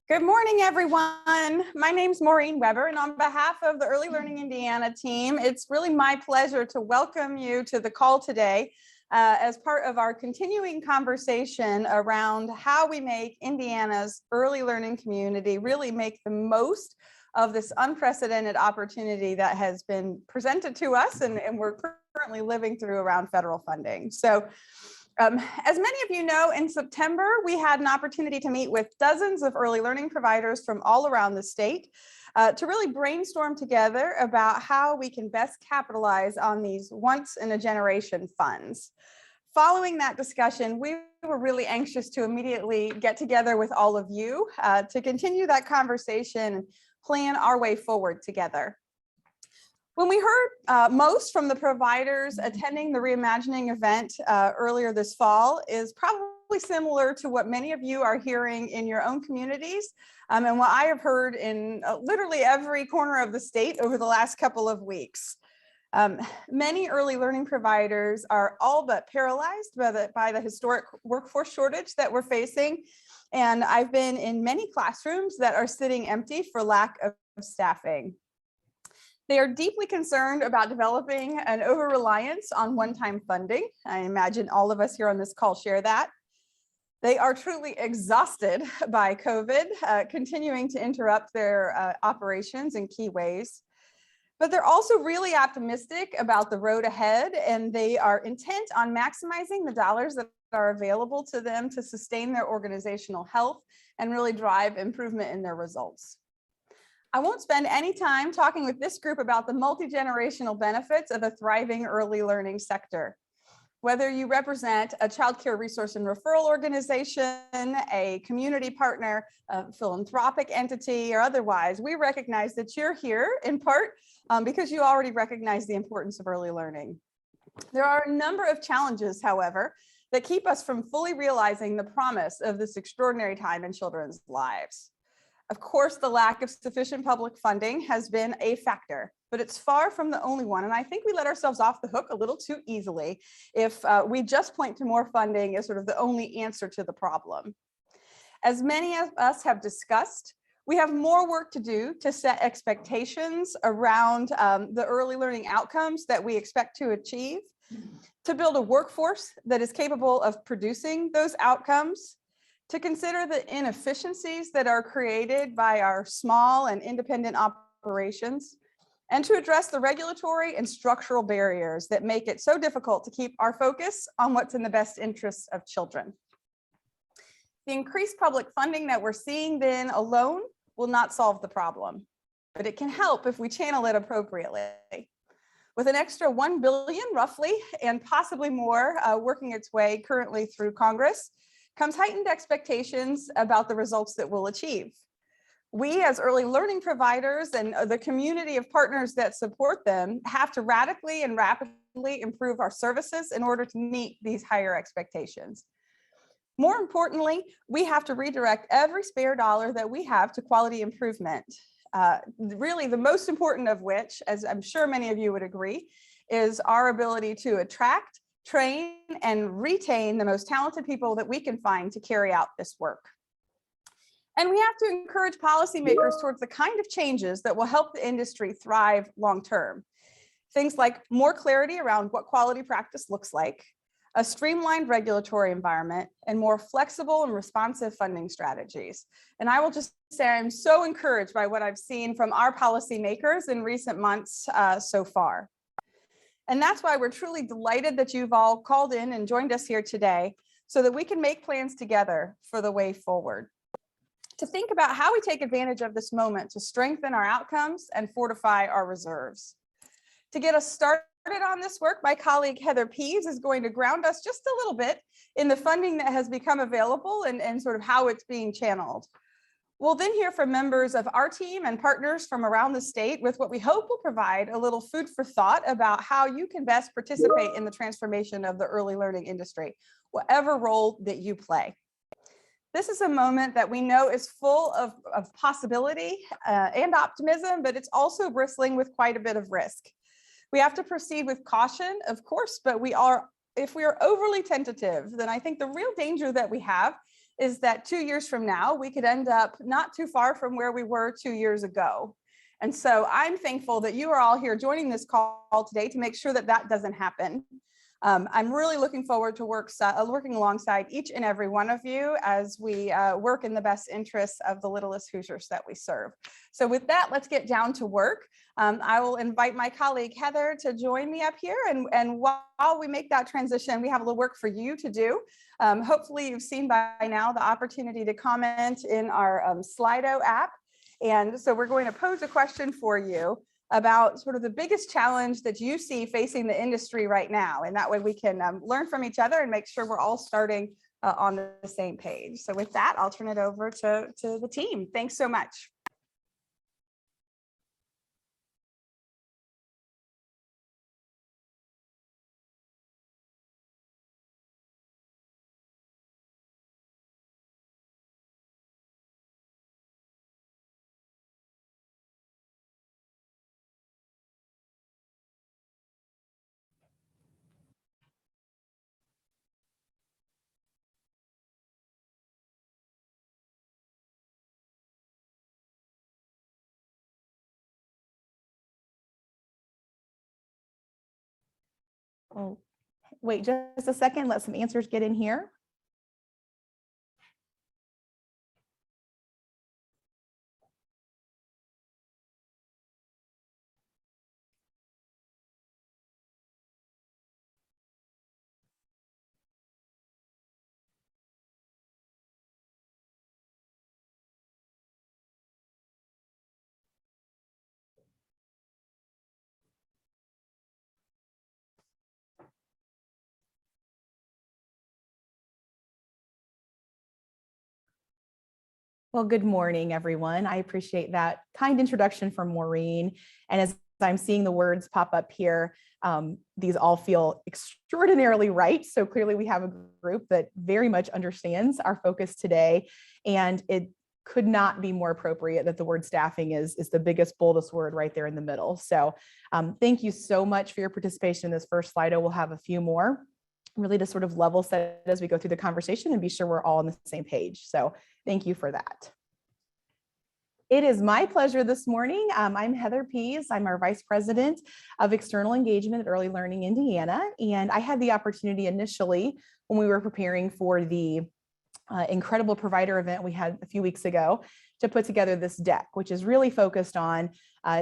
Good morning, everyone. My name's Maureen Weber, and on behalf of the Early Learning Indiana team, it's really my pleasure to welcome you to the call today as part of our continuing conversation around how we make Indiana's early learning community really make the most of this unprecedented opportunity that has been presented to us and we're currently living through around federal funding. So, as many of you know, in September, we had an opportunity to meet with dozens of early learning providers from all around the state to really brainstorm together about how we can best capitalize on these once-in-a-generation funds. Following that discussion, we were really anxious to immediately get together with all of you to continue that conversation and plan our way forward together. When we heard most from the providers attending the Reimagining event earlier this fall is probably similar to what many of you are hearing in your own communities and what I have heard in literally every corner of the state over the last couple of weeks. Many early learning providers are all but paralyzed by the historic workforce shortage that we're facing. And I've been in many classrooms that are sitting empty for lack of staffing. They are deeply concerned about developing an over-reliance on one-time funding. I imagine all of us here on this call share that. They are truly exhausted by COVID, continuing to interrupt their operations in key ways. But they're also really optimistic about the road ahead, and they are intent on maximizing the dollars that are available to them to sustain their organizational health and really drive improvement in their results. I won't spend any time talking with this group about the multi-generational benefits of a thriving early learning sector. Whether you represent a child care resource and referral organization, a community partner, a philanthropic entity, or otherwise, we recognize that you're here in part because you already recognize the importance of early learning. There are a number of challenges, however, that keep us from fully realizing the promise of this extraordinary time in children's lives. Of course, the lack of sufficient public funding has been a factor, but it's far from the only one. And I think we let ourselves off the hook a little too easily if we just point to more funding as sort of the only answer to the problem. As many of us have discussed, we have more work to do to set expectations around the early learning outcomes that we expect to achieve, to build a workforce that is capable of producing those outcomes, to consider the inefficiencies that are created by our small and independent operations, and to address the regulatory and structural barriers that make it so difficult to keep our focus on what's in the best interests of children. The increased public funding that we're seeing then alone will not solve the problem, but it can help if we channel it appropriately. With an extra $1 billion roughly, and possibly more working its way currently through Congress, comes heightened expectations about the results that we'll achieve. We as early learning providers and the community of partners that support them have to radically and rapidly improve our services in order to meet these higher expectations. More importantly, we have to redirect every spare dollar that we have to quality improvement. Really the most important of which, as I'm sure many of you would agree, is our ability to attract, train, and retain the most talented people that we can find to carry out this work. And we have to encourage policymakers towards the kind of changes that will help the industry thrive long-term. Things like more clarity around what quality practice looks like, a streamlined regulatory environment, and more flexible and responsive funding strategies. And I will just say I'm so encouraged by what I've seen from our policymakers in recent months so far. And that's why we're truly delighted that you've all called in and joined us here today so that we can make plans together for the way forward. To think about how we take advantage of this moment to strengthen our outcomes and fortify our reserves. To get us started on this work, my colleague Heather Pease is going to ground us just a little bit in the funding that has become available and sort of how it's being channeled. We'll then hear from members of our team and partners from around the state with what we hope will provide a little food for thought about how you can best participate in the transformation of the early learning industry, whatever role that you play. This is a moment that we know is full of possibility and optimism, but it's also bristling with quite a bit of risk. We have to proceed with caution, of course, but if we are overly tentative, then I think the real danger that we have is that 2 years from now, we could end up not too far from where we were 2 years ago. And so I'm thankful that you are all here joining this call today to make sure that that doesn't happen. I'm really looking forward to working alongside each and every one of you as we work in the best interests of the littlest Hoosiers that we serve. So with that, let's get down to work. I will invite my colleague Heather to join me up here. And while we make that transition, we have a little work for you to do. Hopefully you've seen by now the opportunity to comment in our Slido app. And so we're going to pose a question for you about sort of the biggest challenge that you see facing the industry right now. And that way we can learn from each other and make sure we're all starting on the same page. So with that, I'll turn it over to the team. Thanks so much. Oh, wait just a second. Let some answers get in here. Well, good morning, everyone. I appreciate that kind introduction from Maureen. And as I'm seeing the words pop up here, these all feel extraordinarily right. So clearly we have a group that very much understands our focus today. And it could not be more appropriate that the word staffing is the biggest, boldest word right there in the middle. So thank you so much for your participation in this first Slido. We'll have a few more really to sort of level set as we go through the conversation and be sure we're all on the same page. So thank you for that. It is my pleasure this morning. I'm Heather Pease. I'm our Vice President of External Engagement at Early Learning Indiana. And I had the opportunity initially when we were preparing for the incredible provider event we had a few weeks ago to put together this deck, which is really focused on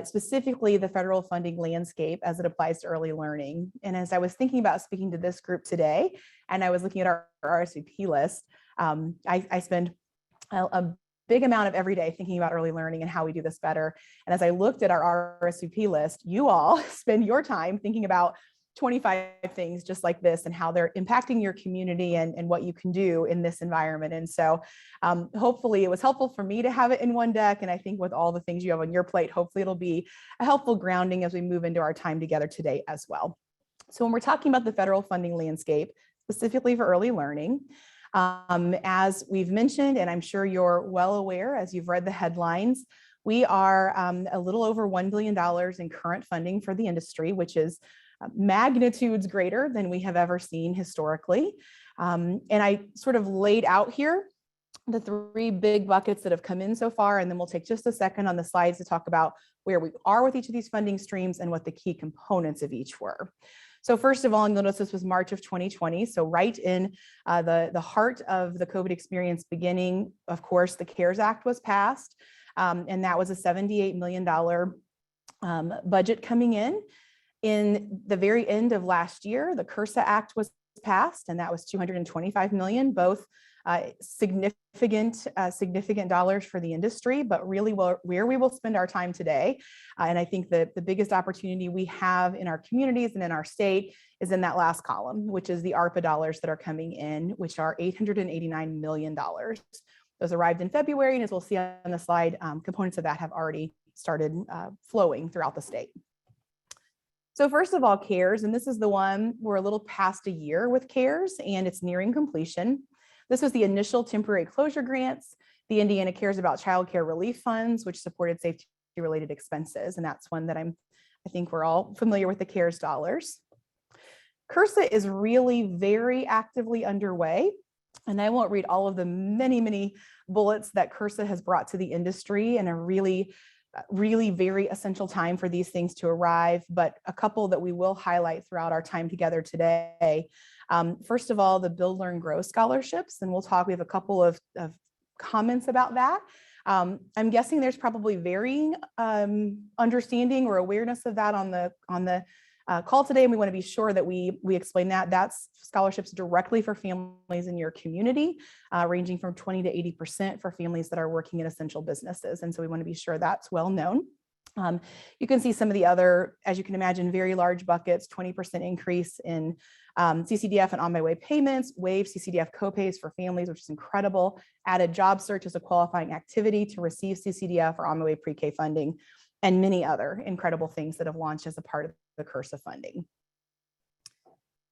specifically the federal funding landscape as it applies to early learning. And as I was thinking about speaking to this group today, and I was looking at our RSVP list, I spend a big amount of every day thinking about early learning and how we do this better. And as I looked at our RSVP list, you all spend your time thinking about 25 things just like this and how they're impacting your community and what you can do in this environment. And so hopefully it was helpful for me to have it in one deck. And I think with all the things you have on your plate, hopefully it'll be a helpful grounding as we move into our time together today as well. So when we're talking about the federal funding landscape, specifically for early learning, as we've mentioned, and I'm sure you're well aware as you've read the headlines, we are a little over $1 billion in current funding for the industry, which is magnitudes greater than we have ever seen historically. And I sort of laid out here the three big buckets that have come in so far, and then we'll take just a second on the slides to talk about where we are with each of these funding streams and what the key components of each were. So first of all, you'll notice this was March of 2020. So right in the heart of the COVID experience beginning, of course, the CARES Act was passed. And that was a $78 million budget coming in. In the very end of last year, the CRSA Act was passed, and that was $225 million, both significant dollars for the industry, but really where we will spend our time today. And I think that the biggest opportunity we have in our communities and in our state is in that last column, which is the ARPA dollars that are coming in, which are $889 million. Those arrived in February, and as we'll see on the slide, components of that have already started flowing throughout the state. So first of all, CARES, and this is the one we're a little past a year with CARES, and it's nearing completion. This was the initial temporary closure grants, the Indiana Cares About Child Care Relief Funds, which supported safety-related expenses, and that's one that I think we're all familiar with the CARES dollars. CRSA is really very actively underway. And I won't read all of the many bullets that CRRSA has brought to the industry in a really very essential time for these things to arrive, but a couple that we will highlight throughout our time together today. First of all, the Build, Learn, Grow scholarships, and we have a couple of comments about that. I'm guessing there's probably varying understanding or awareness of that on the call today, and we want to be sure that we explain that. That's scholarships directly for families in your community, ranging from 20 to 80% for families that are working in essential businesses. And so we want to be sure that's well known. You can see some of the other, as you can imagine, very large buckets, 20% increase in CCDF and On My Way payments, waived CCDF copays for families, which is incredible, added job search as a qualifying activity to receive CCDF or On My Way pre-K funding, and many other incredible things that have launched as a part of the CRRSA funding.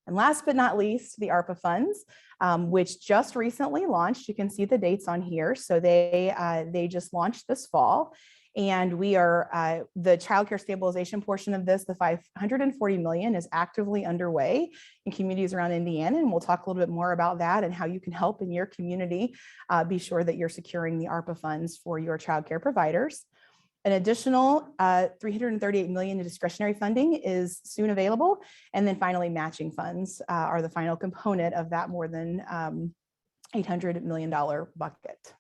And last but not least, the ARPA funds, which just recently launched. You can see the dates on here. So they just launched this fall. And we are, the childcare stabilization portion of this, the $540 million is actively underway in communities around Indiana. And we'll talk a little bit more about that and how you can help in your community be sure that you're securing the ARPA funds for your childcare providers. An additional $338 million in discretionary funding is soon available. And then finally, matching funds are the final component of that more than $800 million bucket.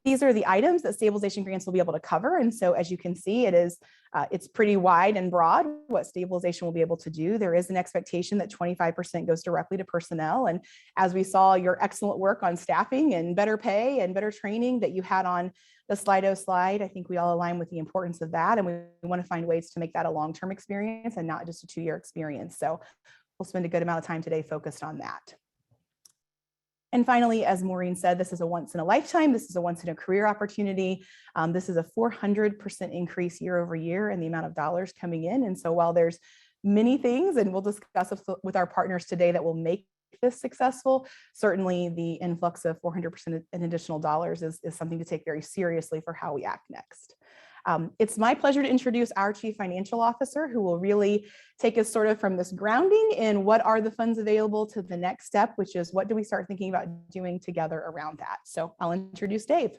These are the items that stabilization grants will be able to cover. And so as you can see, it's pretty wide and broad what stabilization will be able to do. There is an expectation that 25% goes directly to personnel. And as we saw your excellent work on staffing and better pay and better training that you had on the Slido slide, I think we all align with the importance of that. And we want to find ways to make that a long-term experience and not just a 2-year experience. So we'll spend a good amount of time today focused on that. And finally, as Maureen said, this is a once in a lifetime. This is a once in a career opportunity. This is a 400% increase year over year in the amount of dollars coming in. And so while there's many things, and we'll discuss with our partners today that will make this successful, certainly the influx of 400% in additional dollars is something to take very seriously for how we act next. It's my pleasure to introduce our Chief Financial Officer, who will really take us sort of from this grounding in what are the funds available to the next step, which is what do we start thinking about doing together around that. So I'll introduce Dave.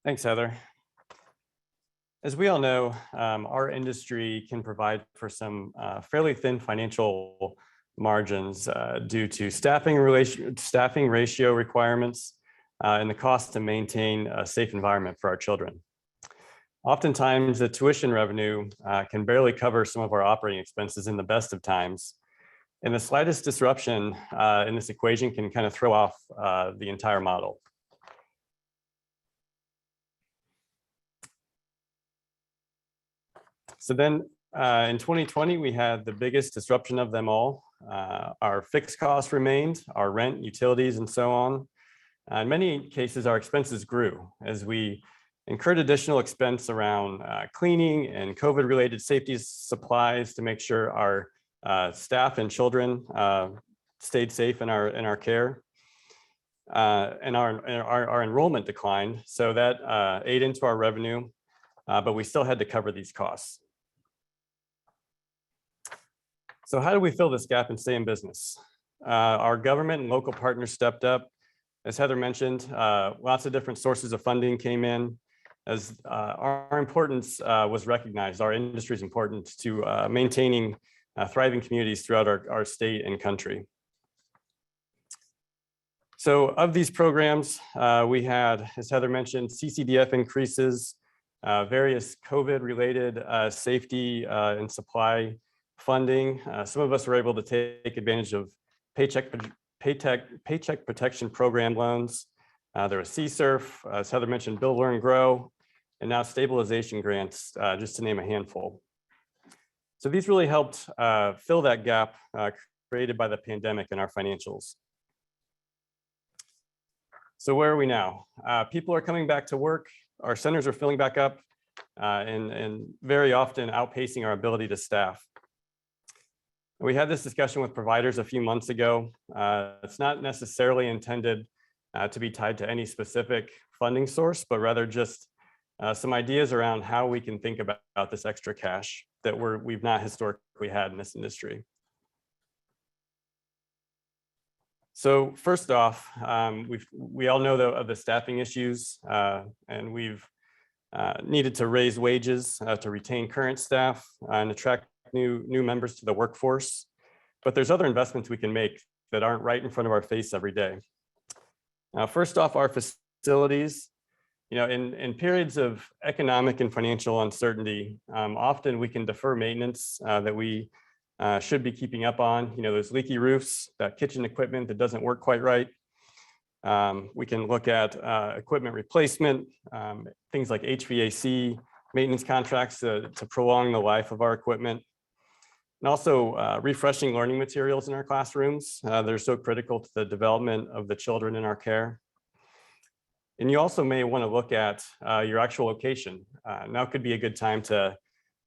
Thanks, Heather. As we all know, our industry can provide for some fairly thin financial margins due to staffing ratio requirements and the cost to maintain a safe environment for our children. Oftentimes, the tuition revenue can barely cover some of our operating expenses in the best of times. And the slightest disruption in this equation can kind of throw off the entire model. So then in 2020, we had the biggest disruption of them all. Our fixed costs remained, our rent, utilities, and so on. In many cases, our expenses grew as we incurred additional expense around cleaning and COVID-related safety supplies to make sure our staff and children stayed safe in our care. And our enrollment declined, so that ate into our revenue, but we still had to cover these costs. So how do we fill this gap and stay in business? Our government and local partners stepped up. As Heather mentioned, lots of different sources of funding came in as our importance was recognized. Our industry's importance to maintaining thriving communities throughout our state and country. So of these programs, we had, as Heather mentioned, CCDF increases, various COVID-related safety and supply funding. Some of us were able to take advantage of Paycheck Protection Program loans. There was CSRF, as Heather mentioned, Build, Learn, Grow, and now stabilization grants, just to name a handful. So these really helped fill that gap created by the pandemic in our financials. So where are we now? People are coming back to work. Our centers are filling back up and very often outpacing our ability to staff. We had this discussion with providers a few months ago. It's not necessarily intended to be tied to any specific funding source, but rather just some ideas around how we can think about this extra cash that we've not historically had in this industry. So first off, we all know of the staffing issues, and we've needed to raise wages to retain current staff and attract new members to the workforce. But there's other investments we can make that aren't right in front of our face every day. First off, our facilities. In periods of economic and financial uncertainty, often we can defer maintenance that we should be keeping up on. Those leaky roofs, that kitchen equipment that doesn't work quite right. We can look at equipment replacement, things like HVAC maintenance contracts to prolong the life of our equipment. And also refreshing learning materials in our classrooms. They're so critical to the development of the children in our care. And you also may want to look at your actual location. Now could be a good time to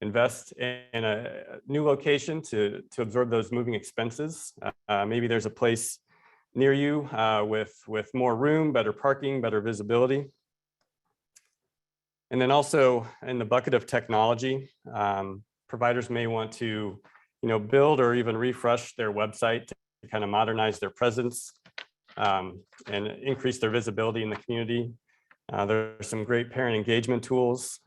invest in a new location to absorb those moving expenses. Maybe there's a place near you with more room, better parking, better visibility. And then also in the bucket of technology, providers may want to build or even refresh their website to kind of modernize their presence and increase their visibility in the community. There are some great parent engagement tools.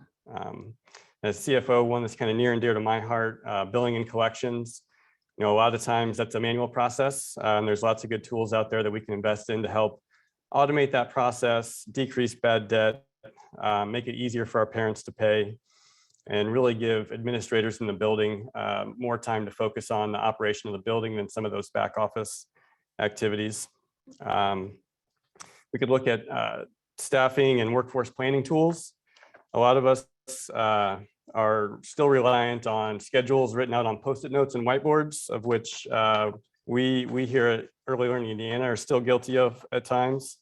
As CFO, one that's kind of near and dear to my heart, billing and collections. A lot of times that's a manual process, and there's lots of good tools out there that we can invest in to help automate that process, decrease bad debt, make it easier for our parents to pay, and really give administrators in the building more time to focus on the operation of the building than some of those back office activities. We could look at staffing and workforce planning tools. A lot of us are still reliant on schedules written out on Post-it notes and whiteboards, of which we here at Early Learning Indiana are still guilty of at times.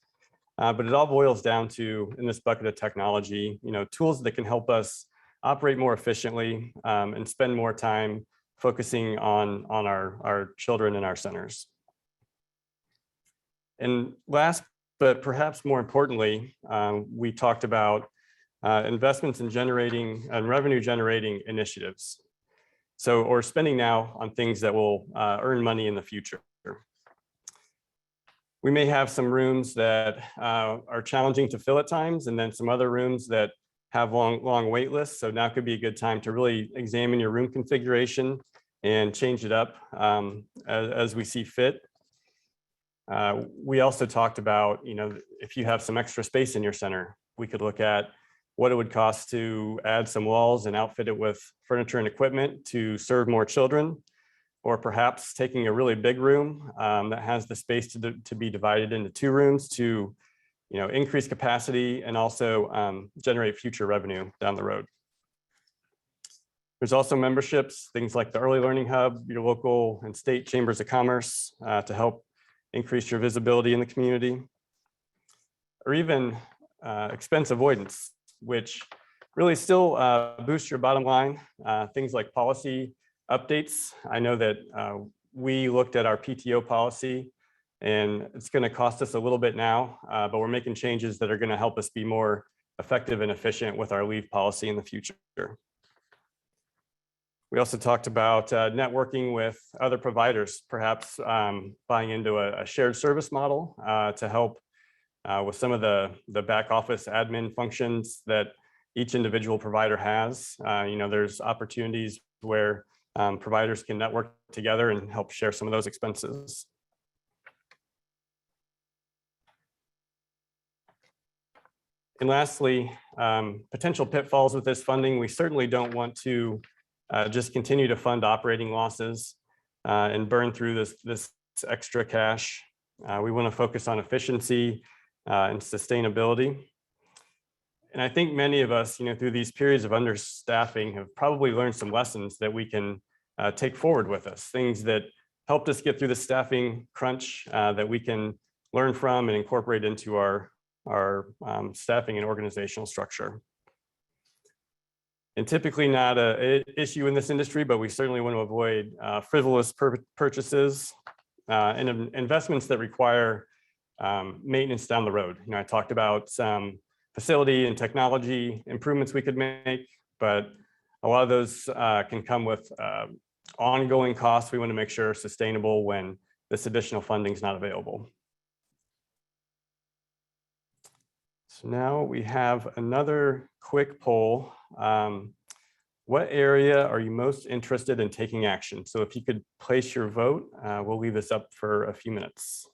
But it all boils down to, in this bucket of technology, tools that can help us operate more efficiently and spend more time focusing on our children in our centers. And last, but perhaps more importantly, we talked about investments in generating and revenue generating initiatives. Or spending now on things that will earn money in the future. We may have some rooms that are challenging to fill at times, and then some other rooms that have long wait lists. So now could be a good time to really examine your room configuration and change it up as we see fit. We also talked about, if you have some extra space in your center, we could look at what it would cost to add some walls and outfit it with furniture and equipment to serve more children, or perhaps taking a really big room that has the space to be divided into 2 rooms to increase capacity and also generate future revenue down the road. There's also memberships, things like the Early Learning Hub, your local and state chambers of commerce to help increase your visibility in the community, or even expense avoidance, which really still boosts your bottom line. Things like policy updates. I know that we looked at our PTO policy, and it's going to cost us a little bit now, but we're making changes that are going to help us be more effective and efficient with our leave policy in the future. We also talked about networking with other providers, perhaps buying into a shared service model to help with some of the back office admin functions that each individual provider has. There's opportunities where providers can network together and help share some of those expenses. And lastly, potential pitfalls with this funding. We certainly don't want to just continue to fund operating losses and burn through this extra cash. We want to focus on efficiency and sustainability. And I think many of us, through these periods of understaffing have probably learned some lessons that we can take forward with us, things that helped us get through the staffing crunch that we can learn from and incorporate into our staffing and organizational structure. And typically not an issue in this industry, but we certainly want to avoid frivolous purchases and investments that require maintenance down the road. I talked about some facility and technology improvements we could make, but a lot of those can come with ongoing costs. We want to make sure are sustainable when this additional funding is not available. So now we have another quick poll. What area are you most interested in taking action? So if you could place your vote, we'll leave this up for a few minutes.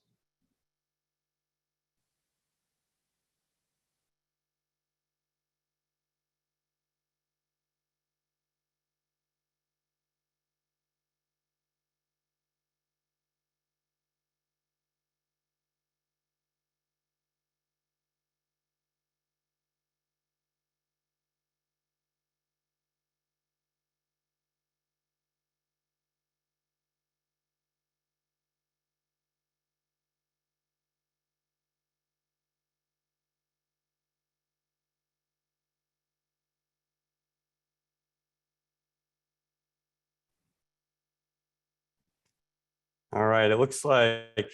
All right, it looks like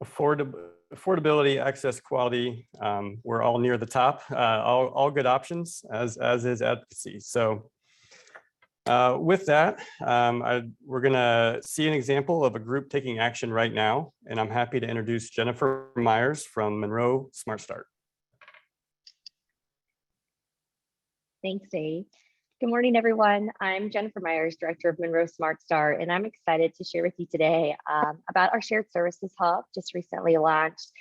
affordability, access, quality, we're all near the top. All good options, as is advocacy. So with that, we're gonna see an example of a group taking action right now, and I'm happy to introduce Jennifer Myers from Monroe Smart Start. Thanks, Dave. Good morning, everyone. I'm Jennifer Myers, Director of Monroe Smart Start, and I'm excited to share with you today about our Shared Services Hub, just recently launched,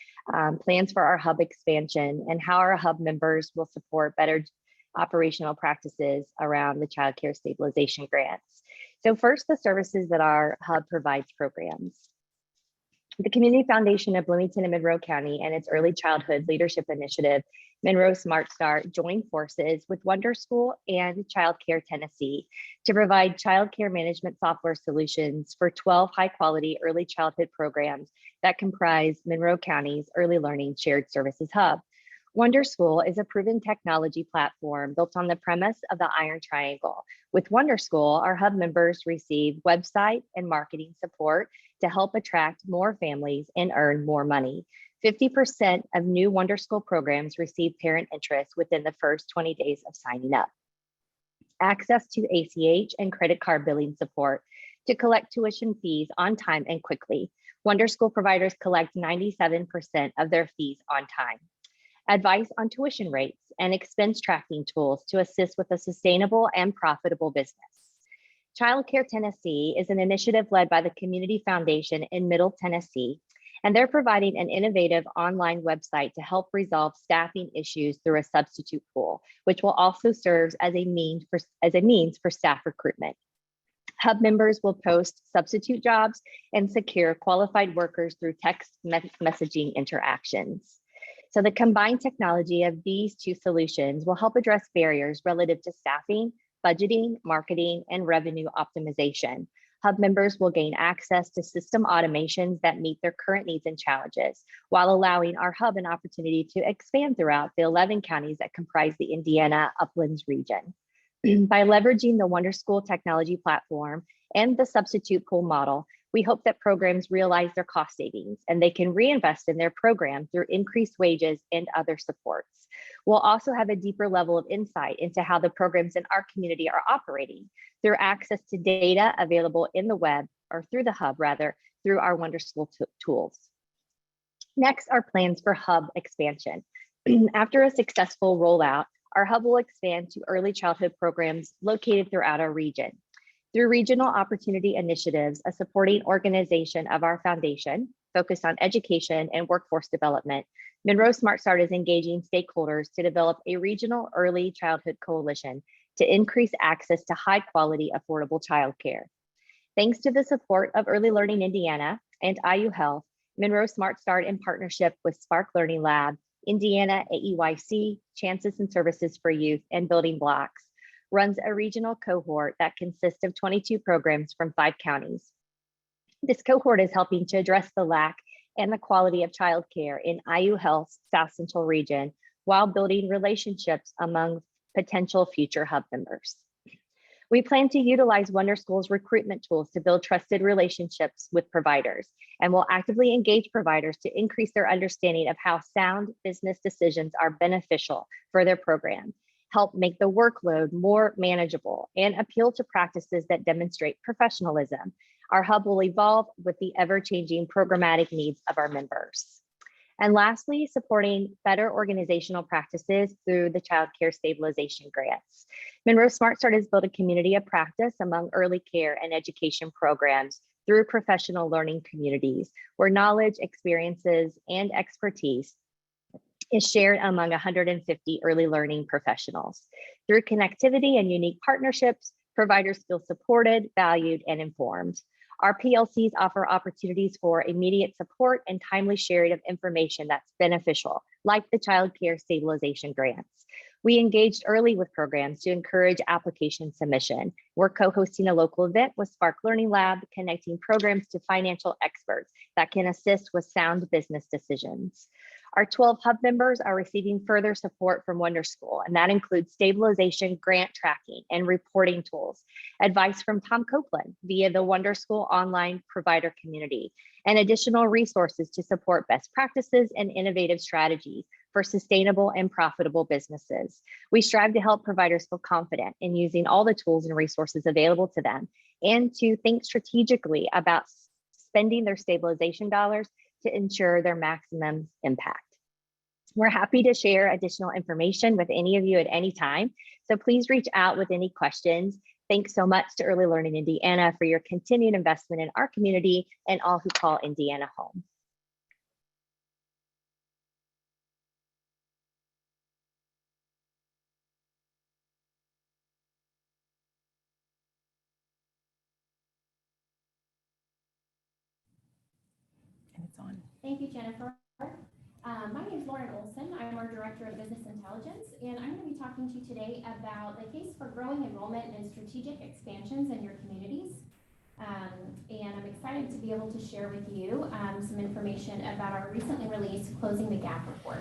plans for our hub expansion, and how our hub members will support better operational practices around the Child Care Stabilization Grants. So first, the services that our hub provides programs. The Community Foundation of Bloomington and Monroe County and its Early Childhood Leadership Initiative, Monroe Smart Start, joined forces with Wonder School and Child Care Tennessee to provide child care management software solutions for 12 high-quality early childhood programs that comprise Monroe County's Early Learning Shared Services Hub. Wonder School is a proven technology platform built on the premise of the Iron Triangle. With Wonder School, our hub members receive website and marketing support to help attract more families and earn more money. 50% of new Wonder School programs receive parent interest within the first 20 days of signing up. Access to ACH and credit card billing support to collect tuition fees on time and quickly. Wonder School providers collect 97% of their fees on time. Advice on tuition rates and expense tracking tools to assist with a sustainable and profitable business. Child Care Tennessee is an initiative led by the Community Foundation in Middle Tennessee, and they're providing an innovative online website to help resolve staffing issues through a substitute pool, which will also serve as a means for staff recruitment. Hub members will post substitute jobs and secure qualified workers through text messaging interactions. So the combined technology of these two solutions will help address barriers relative to staffing, budgeting, marketing, and revenue optimization. Hub members will gain access to system automations that meet their current needs and challenges, while allowing our hub an opportunity to expand throughout the 11 counties that comprise the Indiana Uplands region. By leveraging the Wonder School technology platform and the substitute pool model, we hope that programs realize their cost savings and they can reinvest in their program through increased wages and other supports. We'll also have a deeper level of insight into how the programs in our community are operating through access to data available in the web, or through the hub rather, through our Wonder School tools. Next are plans for hub expansion. After a successful rollout, our hub will expand to early childhood programs located throughout our region. Through regional opportunity initiatives, a supporting organization of our foundation focused on education and workforce development, Monroe Smart Start is engaging stakeholders to develop a regional early childhood coalition to increase access to high quality, affordable childcare. Thanks to the support of Early Learning Indiana and IU Health, Monroe Smart Start, in partnership with Spark Learning Lab, Indiana AEYC, Chances and Services for Youth, and Building Blocks, runs a regional cohort that consists of 22 programs from 5 counties. This cohort is helping to address the lack and the quality of childcare in IU Health's South Central region, while building relationships among potential future hub members. We plan to utilize Wonder School's recruitment tools to build trusted relationships with providers, and will actively engage providers to increase their understanding of how sound business decisions are beneficial for their program, help make the workload more manageable, and appeal to practices that demonstrate professionalism. Our hub will evolve with the ever-changing programmatic needs of our members. And lastly, supporting better organizational practices through the child care stabilization grants. Monroe Smart Start has built a community of practice among early care and education programs through professional learning communities, where knowledge, experiences, and expertise is shared among 150 early learning professionals. Through connectivity and unique partnerships, providers feel supported, valued, and informed. Our PLCs offer opportunities for immediate support and timely sharing of information that's beneficial, like the child care stabilization grants. We engaged early with programs to encourage application submission. We're co-hosting a local event with Spark Learning Lab, connecting programs to financial experts that can assist with sound business decisions. Our 12 hub members are receiving further support from Wonder School, and that includes stabilization, grant tracking, and reporting tools, advice from Tom Copeland via the Wonder School online provider community, and additional resources to support best practices and innovative strategies for sustainable and profitable businesses. We strive to help providers feel confident in using all the tools and resources available to them, and to think strategically about spending their stabilization dollars to ensure their maximum impact. We're happy to share additional information with any of you at any time, so please reach out with any questions. Thanks so much to Early Learning Indiana for your continued investment in our community and all who call Indiana home. And it's on. Thank you, Jennifer. My name is Lauren Olson. I'm our Director of Business Intelligence, and I'm going to be talking to you today about the case for growing enrollment and strategic expansions in your communities. And I'm excited to be able to share with you some information about our recently released Closing the Gap report.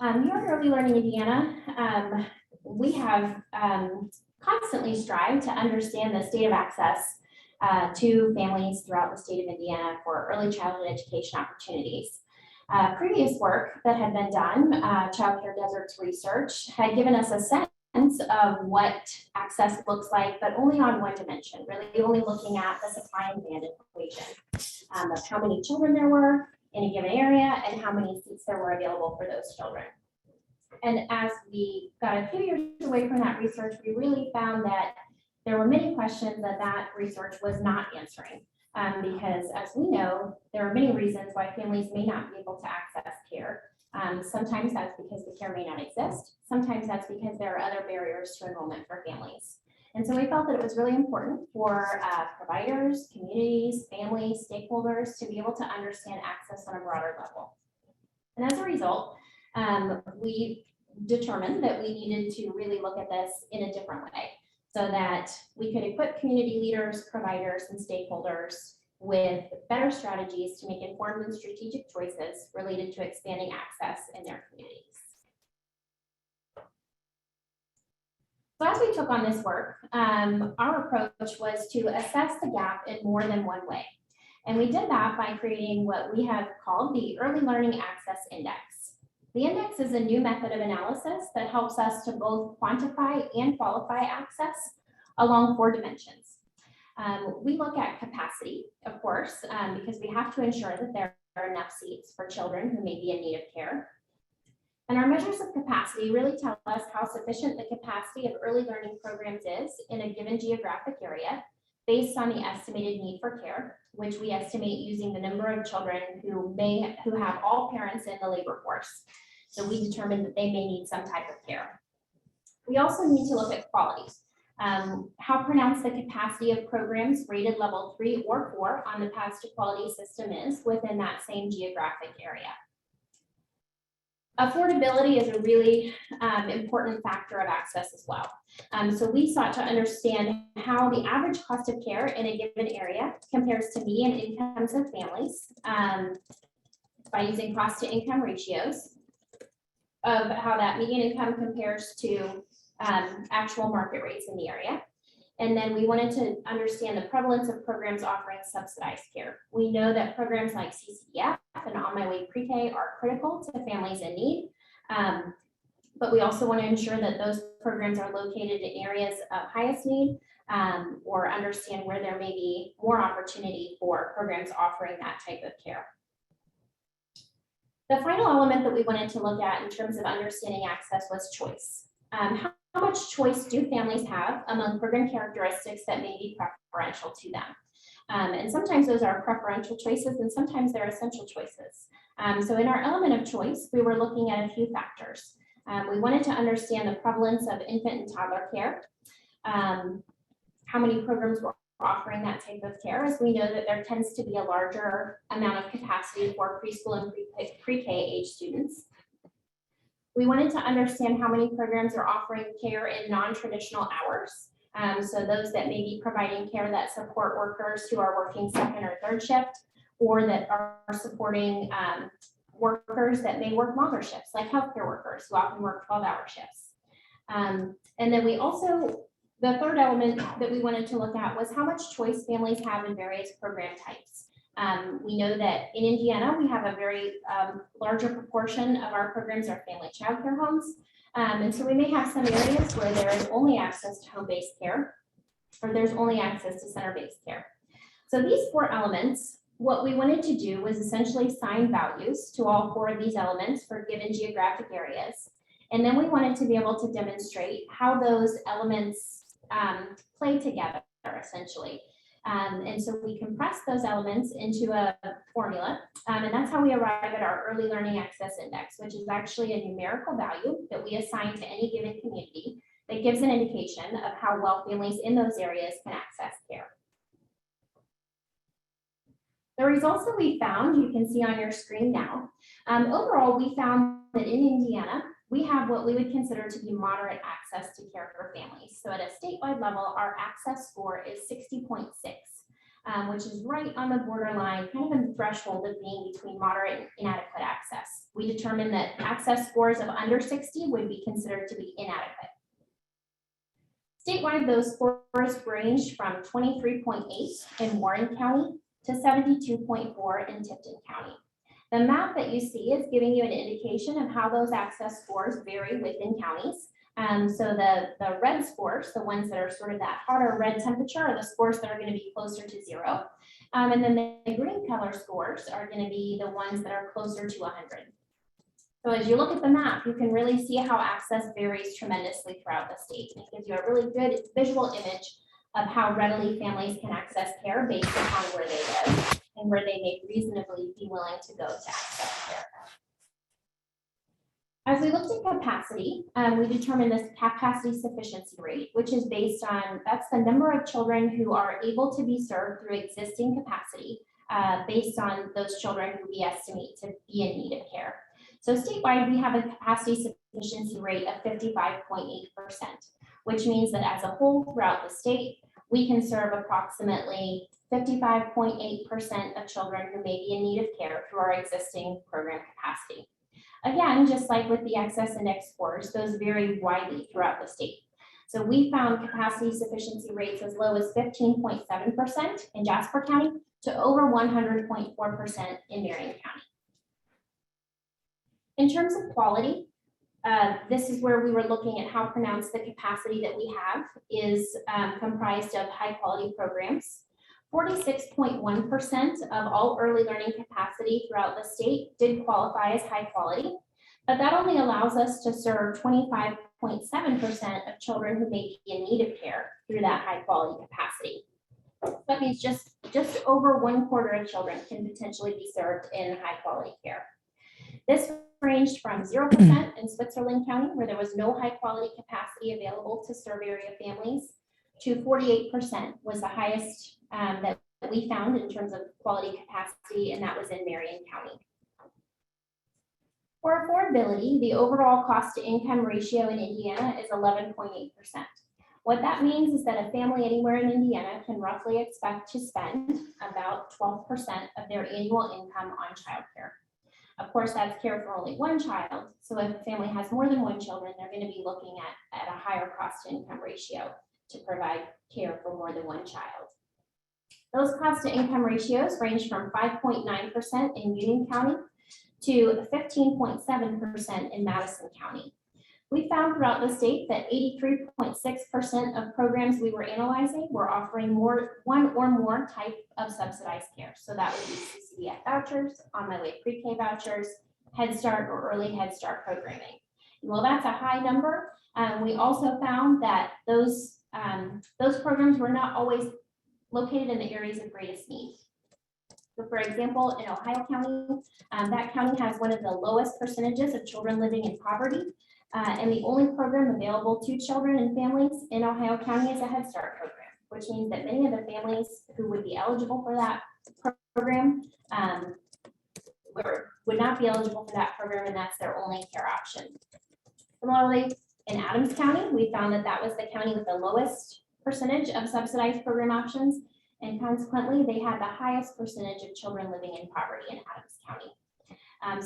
Here at Early Learning Indiana, we have constantly strived to understand the state of access to families throughout the state of Indiana for early childhood education opportunities. Previous work that had been done, Child Care Deserts research, had given us a sense of what access looks like, but only on one dimension, really only looking at the supply and demand equation of how many children there were in a given area and how many seats there were available for those children. And as we got a few years away from that research, we really found that there were many questions that that research was not answering, because as we know, there are many reasons why families may not be able to access care. Sometimes that's because the care may not exist. Sometimes that's because there are other barriers to enrollment for families. And so we felt that it was really important for providers, communities, families, stakeholders to be able to understand access on a broader level. And as a result, we determined that we needed to really look at this in a different way, so that we could equip community leaders, providers, and stakeholders with better strategies to make informed and strategic choices related to expanding access in their communities. So as we took on this work, our approach was to assess the gap in more than one way. And we did that by creating what we have called the Early Learning Access Index. The index is a new method of analysis that helps us to both quantify and qualify access along 4 dimensions. We look at capacity, of course, because we have to ensure that there are enough seats for children who may be in need of care. And our measures of capacity really tell us how sufficient the capacity of early learning programs is in a given geographic area based on the estimated need for care, which we estimate using the number of children who have all parents in the labor force. So we determined that they may need some type of care. We also need to look at quality. How pronounced the capacity of programs rated level 3 or 4 on the Paths to Quality system is within that same geographic area. Affordability is a really important factor of access as well. So we sought to understand how the average cost of care in a given area compares to median incomes of families by using cost to income ratios, of how that median income compares to actual market rates in the area. And then we wanted to understand the prevalence of programs offering subsidized care. We know that programs like CCDF and On My Way Pre-K are critical to families in need. But we also want to ensure that those programs are located in areas of highest need, or understand where there may be more opportunity for programs offering that type of care. The final element that we wanted to look at in terms of understanding access was choice. How much choice do families have among program characteristics that may be preferential to them? And sometimes those are preferential choices and sometimes they're essential choices. So in our element of choice, we were looking at a few factors. We wanted to understand the prevalence of infant and toddler care, how many programs were offering that type of care, as we know that there tends to be a larger amount of capacity for preschool and pre-K age students. We wanted to understand how many programs are offering care in non-traditional hours. So those that may be providing care that support workers who are working second or third shift, or that are supporting workers that may work longer shifts, like healthcare workers who often work 12-hour shifts. And then we also, the third element that we wanted to look at was how much choice families have in various program types. We know that in Indiana, we have a very larger proportion of our programs are family childcare homes. And so we may have some areas where there is only access to home-based care, or there's only access to center-based care. So these four elements, what we wanted to do was essentially assign values to all four of these elements for given geographic areas. And then we wanted to be able to demonstrate how those elements play together, essentially. And so we compressed those elements into a formula, and that's how we arrive at our early learning access index, which is actually a numerical value that we assign to any given community that gives an indication of how well families in those areas can access care. The results that we found, you can see on your screen now. Overall, we found that in Indiana, we have what we would consider to be moderate access to care for families. So at a statewide level, our access score is 60.6, which is right on the borderline, kind of in the threshold of being between moderate and inadequate access. We determined that access scores of under 60 would be considered to be inadequate. Statewide, those scores ranged from 23.8 in Warren County to 72.4 in Tipton County. The map that you see is giving you an indication of how those access scores vary within counties. So the red scores, the ones that are sort of that hotter red temperature, are the scores that are going to be closer to 0. And then the green color scores are going to be the ones that are closer to 100. So as you look at the map, you can really see how access varies tremendously throughout the state. It gives you a really good visual image of how readily families can access care based upon where they live and where they may reasonably be willing to go to access care. As we looked at capacity, we determined this capacity sufficiency rate, which is based on, that's the number of children who are able to be served through existing capacity based on those children who we estimate to be in need of care. So statewide, we have a capacity sufficiency rate of 55.8%, which means that as a whole throughout the state, we can serve approximately 55.8% of children who may be in need of care through our existing program capacity. Again, just like with the access index scores, those vary widely throughout the state. So we found capacity sufficiency rates as low as 15.7% in Jasper County to over 100.4% in Marion County. In terms of quality, this is where we were looking at how pronounced the capacity that we have is comprised of high quality programs. 46.1% of all early learning capacity throughout the state did qualify as high quality, but that only allows us to serve 25.7% of children who may be in need of care through that high quality capacity. That means just over 1/4 of children can potentially be served in high quality care. This ranged from 0% in Switzerland County, where there was no high quality capacity available to serve area families, to 48% was the highest that we found in terms of quality capacity, and that was in Marion County. For affordability, the overall cost to income ratio in Indiana is 11.8%. What that means is that a family anywhere in Indiana can roughly expect to spend about 12% of their annual income on childcare. Of course, that's care for only one child. So if a family has more than one children, they're going to be looking at a higher cost to income ratio to provide care for more than one child. Those cost to income ratios range from 5.9% in Union County to 15.7% in Madison County. We found throughout the state that 83.6% of programs we were analyzing were offering one or more type of subsidized care. So that would be CCDF vouchers, On My Way pre-K vouchers, Head Start or Early Head Start programming. And while that's a high number, we also found that those programs were not always located in the areas of greatest need. So for example, in Ohio County, that county has one of the lowest percentages of children living in poverty. And the only program available to children and families in Ohio County is a Head Start program, which means that many of the families who would be eligible for that program would not be eligible for that program, and that's their only care option. Similarly, in Adams County, we found that that was the county with the lowest percentage of subsidized program options, and consequently, they had the highest percentage of children living in poverty in Adams County.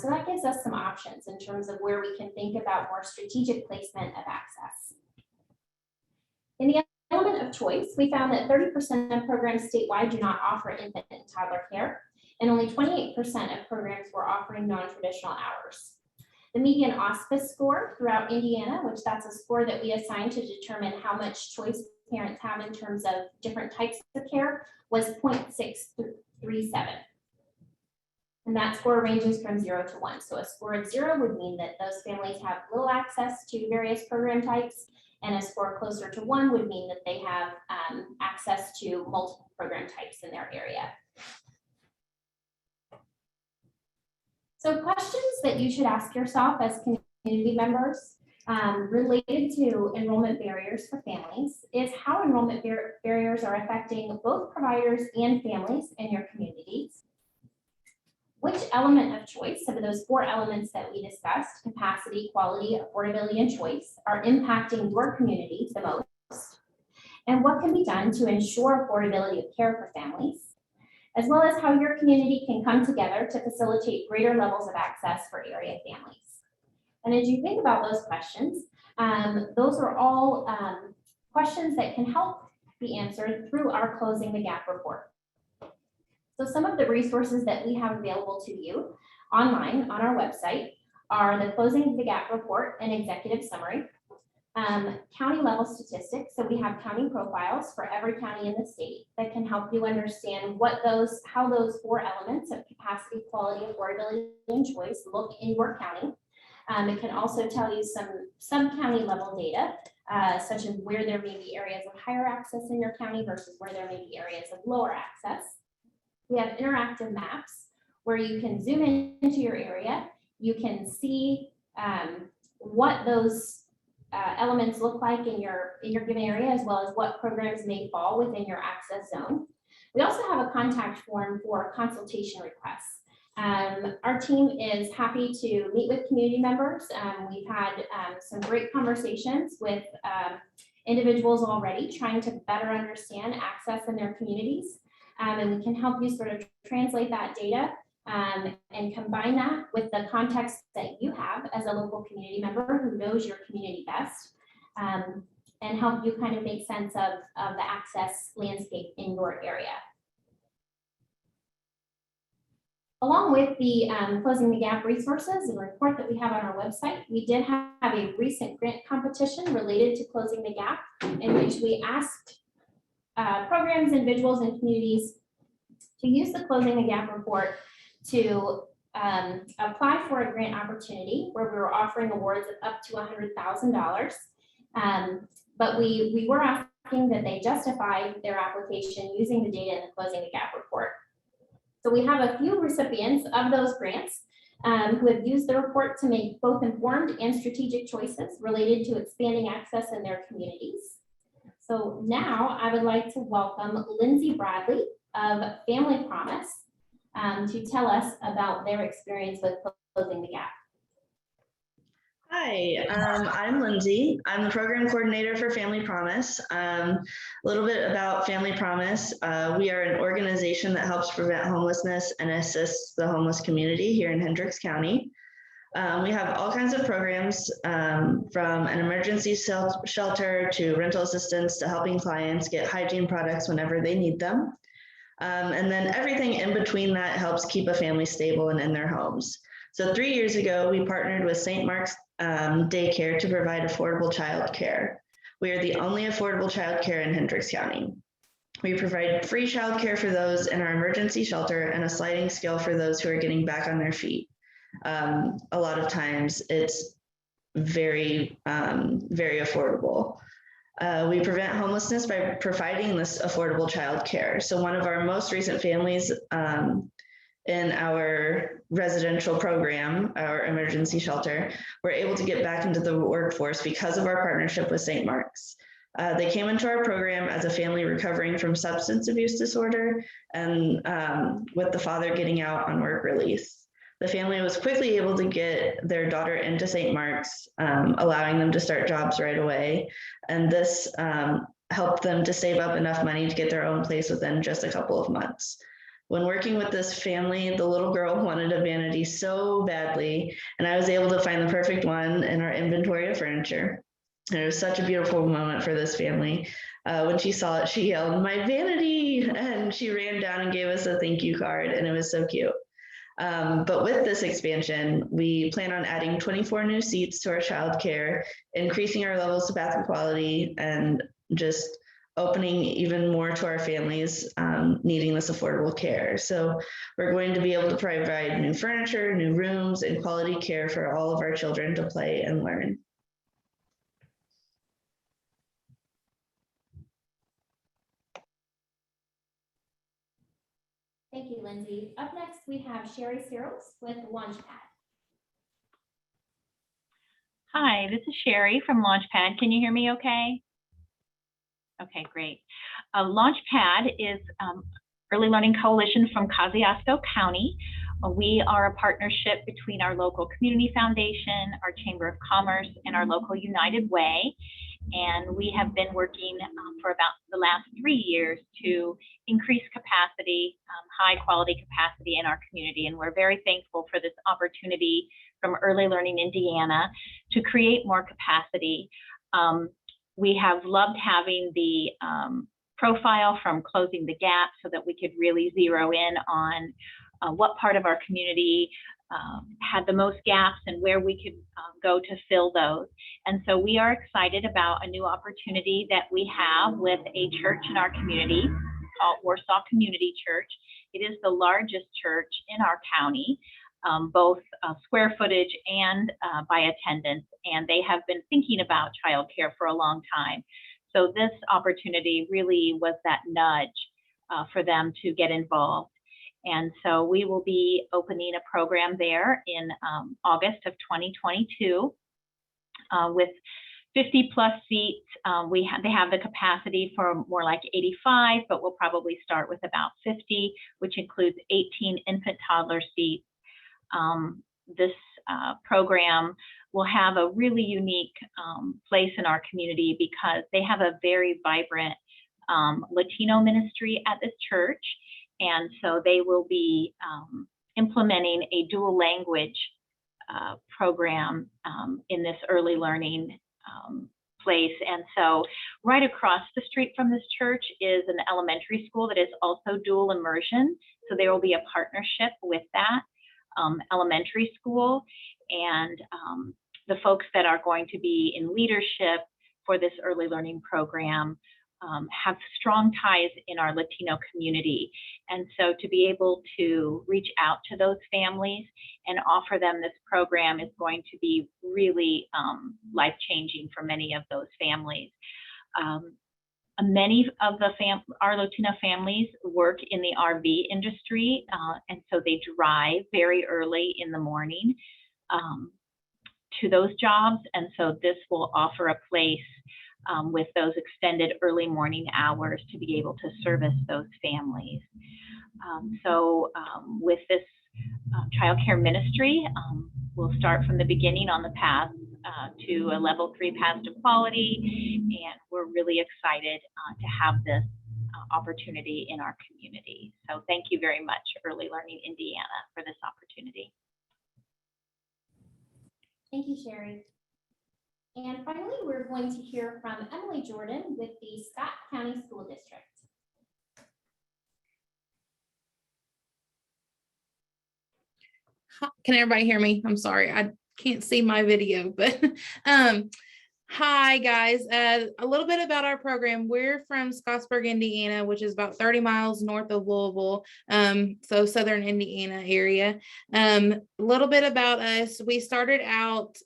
So that gives us some options in terms of where we can think about more strategic placement of access. In the element of choice, we found that 30% of programs statewide do not offer infant and toddler care, and only 28% of programs were offering non-traditional hours. The median auspice score throughout Indiana, which that's a score that we assign to determine how much choice parents have in terms of different types of care, was 0.637. And that score ranges from 0 to 1. So a score of 0 would mean that those families have little access to various program types, and a score closer to 1 would mean that they have access to multiple program types in their area. So questions that you should ask yourself as community members related to enrollment barriers for families is how enrollment barriers are affecting both providers and families in your communities. Which element of choice of those 4 elements that we discussed, capacity, quality, affordability, and choice, are impacting your community the most? And what can be done to ensure affordability of care for families, as well as how your community can come together to facilitate greater levels of access for area families. And as you think about those questions, those are all questions that can help be answered through our Closing the Gap report. So some of the resources that we have available to you online on our website are the Closing the Gap report and executive summary, county level statistics. So we have county profiles for every county in the state that can help you understand how those 4 elements of capacity, quality, affordability, and choice look in your county. It can also tell you some sub-county level data, such as where there may be areas of higher access in your county versus where there may be areas of lower access. We have interactive maps where you can zoom into your area. You can see what those elements look like in your given area, as well as what programs may fall within your access zone. We also have a contact form for consultation requests. Our team is happy to meet with community members. We've had some great conversations with individuals already trying to better understand access in their communities. And we can help you sort of translate that data and combine that with the context that you have as a local community member who knows your community best, and help you kind of make sense of the access landscape in your area. Along with the Closing the Gap resources and report that we have on our website, we did have a recent grant competition related to Closing the Gap, in which we asked programs, individuals, and communities to use the Closing the Gap report to apply for a grant opportunity where we were offering awards of up to $100,000. But we were asking that they justify their application using the data in the Closing the Gap report. So we have a few recipients of those grants who have used the report to make both informed and strategic choices related to expanding access in their communities. So now I would like to welcome Lindsay Bradley of Family Promise to tell us about their experience with Closing the Gap. Hi, I'm Lindsay. I'm the program coordinator for Family Promise. A little bit about Family Promise. We are an organization that helps prevent homelessness and assists the homeless community here in Hendricks County. We have all kinds of programs from an emergency shelter to rental assistance to helping clients get hygiene products whenever they need them. And then everything in between that helps keep a family stable and in their homes. So 3 years ago, we partnered with St. Mark's Daycare to provide affordable childcare. We are the only affordable childcare in Hendricks County. We provide free childcare for those in our emergency shelter and a sliding scale for those who are getting back on their feet. A lot of times it's very, very affordable. We prevent homelessness by providing this affordable childcare. So one of our most recent families in our residential program, our emergency shelter, were able to get back into the workforce because of our partnership with St. Mark's. They came into our program as a family recovering from substance abuse disorder and with the father getting out on work release. The family was quickly able to get their daughter into St. Mark's, allowing them to start jobs right away. And this helped them to save up enough money to get their own place within just a couple of months. When working with this family, the little girl wanted a vanity so badly, and I was able to find the perfect one in our inventory of furniture. And it was such a beautiful moment for this family. When she saw it, she yelled, "My vanity!" And she ran down and gave us a thank you card, and it was so cute. But with this expansion, we plan on adding 24 new seats to our childcare, increasing our levels of bathroom quality, and just opening even more to our families needing this affordable care. So we're going to be able to provide new furniture, new rooms, and quality care for all of our children to play and learn. Thank you, Lindsay. Up next, we have Sherry Searles with LaunchPad. Hi, this is Sherry from LaunchPad. Can you hear me okay? Okay, great. LaunchPad is Early Learning Coalition from Kosciuszko County. We are a partnership between our local community foundation, our Chamber of Commerce, and our local United Way. And we have been working for about the last 3 years to increase capacity, high quality capacity in our community. And we're very thankful for this opportunity from Early Learning Indiana to create more capacity. We have loved having the profile from Closing the Gap so that we could really zero in on what part of our community had the most gaps and where we could go to fill those. And so we are excited about a new opportunity that we have with a church in our community called Warsaw Community Church. It is the largest church in our county, both square footage and by attendance, and they have been thinking about childcare for a long time. So this opportunity really was that nudge for them to get involved. And so we will be opening a program there in August of 2022 with 50 plus seats. They have the capacity for more like 85, but we'll probably start with about 50, which includes 18 infant toddler seats. This program will have a really unique place in our community because they have a very vibrant Latino ministry at this church. And so they will be implementing a dual language program in this early learning place. And so right across the street from this church is an elementary school that is also dual immersion. So there will be a partnership with that elementary school. And the folks that are going to be in leadership for this early learning program have strong ties in our Latino community. And so to be able to reach out to those families and offer them this program is going to be really life-changing for many of those families. Many of our Latino families work in the RV industry, and so they drive very early in the morning to those jobs. And so this will offer a place with those extended early morning hours to be able to service those families. With this childcare ministry, we'll start from the beginning on the path to a level 3 path to quality, and we're really excited to have this opportunity in our community. So thank you very much, Early Learning Indiana, for this opportunity. Thank you, Sherry. And finally, we're going to hear from Emily Jordan with the Scott County School District. Can everybody hear me? I'm sorry, I can't see my video, but hi guys. A little bit about our program. We're from Scottsburg, Indiana, which is about 30 miles north of Louisville, so southern Indiana area. A little bit about us. We started out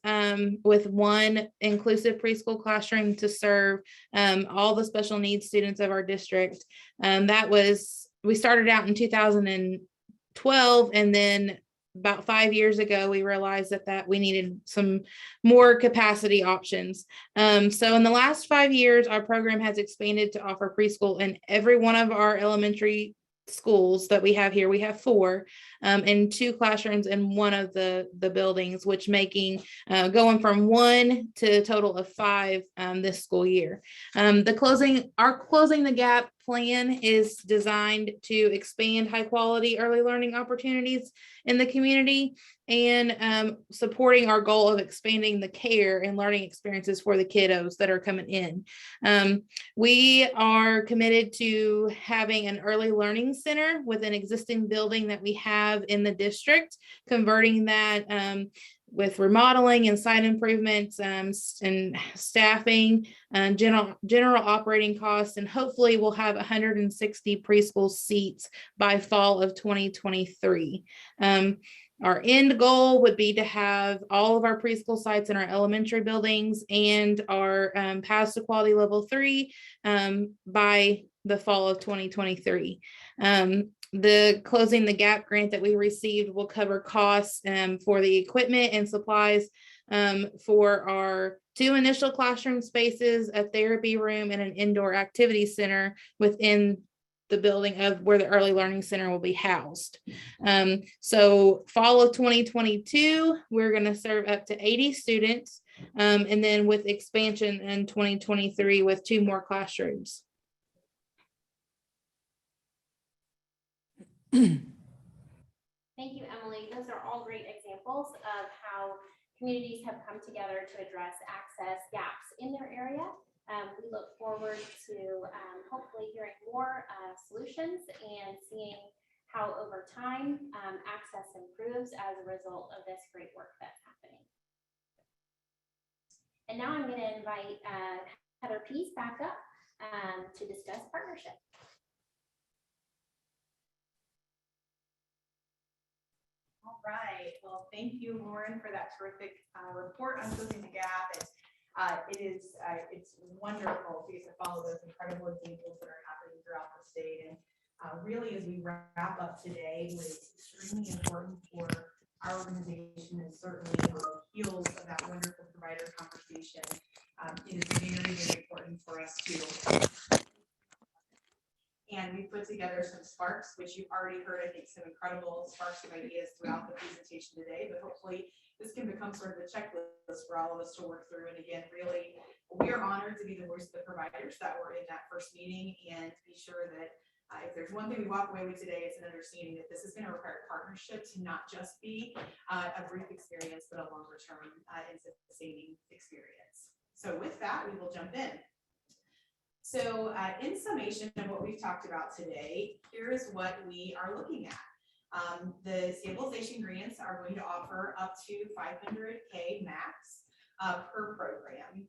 with one inclusive preschool classroom to serve all the special needs students of our district. We started out in 2012, and then about 5 years ago, we realized that we needed some more capacity options. So in the last 5 years, our program has expanded to offer preschool in every one of our elementary schools that we have here. We have 4 and 2 classrooms in one of the buildings, which making going from 1 to a total of 5 this school year. Our Closing the Gap plan is designed to expand high quality early learning opportunities in the community and supporting our goal of expanding the care and learning experiences for the kiddos that are coming in. We are committed to having an early learning center with an existing building that we have in the district, converting that with remodeling and site improvements and staffing and general operating costs, and hopefully we'll have 160 preschool seats by fall of 2023. Our end goal would be to have all of our preschool sites in our elementary buildings and our paths to quality level 3 by the fall of 2023. The Closing the Gap grant that we received will cover costs for the equipment and supplies for our 2 initial classroom spaces, a therapy room, and an indoor activity center within the building of where the Early Learning Center will be housed. So fall of 2022, we're going to serve up to 80 students, and then with expansion in 2023 with 2 more classrooms. Thank you, Emily. Those are all great examples of how communities have come together to address access gaps in their area. We look forward to hopefully hearing more solutions and seeing how over time access improves as a result of this great work that's happening. And now I'm going to invite Heather Pease back up to discuss partnership. All right. Well, thank you, Lauren, for that terrific report on Closing the Gap. It's wonderful to get to follow those incredible examples that are happening throughout the state. And really, as we wrap up today, what is extremely important for our organization, and certainly on the heels of that wonderful provider conversation, it is very, very important for us to. And we put together some sparks, which you've already heard, I think, some incredible sparks of ideas throughout the presentation today, but hopefully this can become sort of a checklist for all of us to work through. And again, really, we are honored to be the voice of the providers that were in that first meeting, and be sure that if there's one thing we walk away with today, it's an understanding that this is going to require partnership to not just be a brief experience, but a longer term and sustaining experience. So with that, we will jump in. So in summation of what we've talked about today, here is what we are looking at. The stabilization grants are going to offer up to $500K max per program.